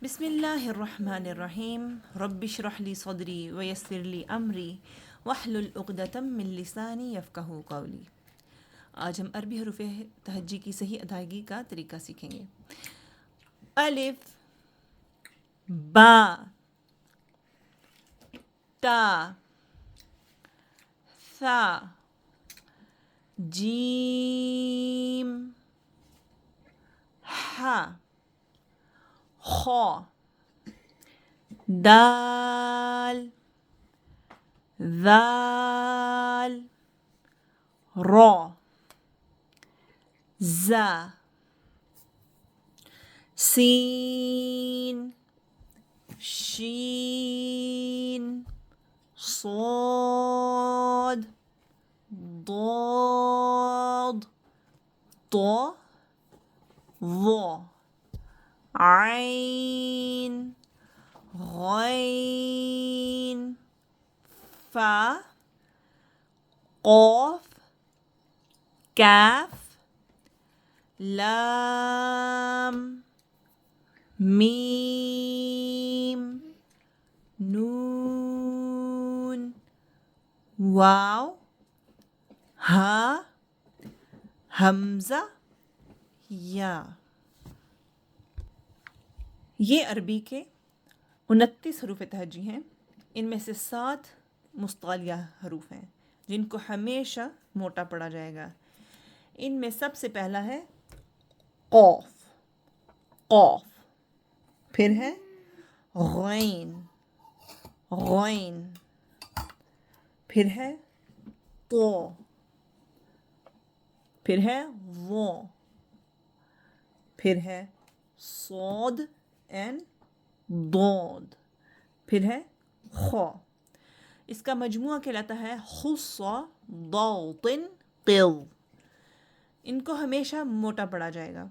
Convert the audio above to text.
बिस्मिल्लाहिर्रहमानिर्रहीम रब्बिश्रह ली सदरी वयस्सिर ली अमरी वहलुल उक़दतम मिन लिसानी यफ़क़हू क़ौली। आज हम अरबी हरूफ तहज्जी की सही अदायगी का तरीका सीखेंगे। अलिफ, बा, ता, सा, जीम, हा, खौ, दाल, ज़ाल, रौ, ज़ा, सीन, शीन, صاد ضاد طا ظا عين غين فا قاف كاف لام ميم नून वाव हा हमज़ा या। ये अरबी के 29 हरूफ तहज्जी हैं। इनमें से 7 मुस्तालिया हरूफ हैं जिनको हमेशा मोटा पढ़ा जाएगा। इनमें सबसे पहला है क़ाफ, क़ाफ, फिर है गैन, गैन, फिर है तो, फिर है वो, फिर है सौद एंड दौद, फिर है खौ। इसका मजमुआ कहलाता है खुस्सा दौतिन क़िल। इनको हमेशा मोटा पढ़ा जाएगा।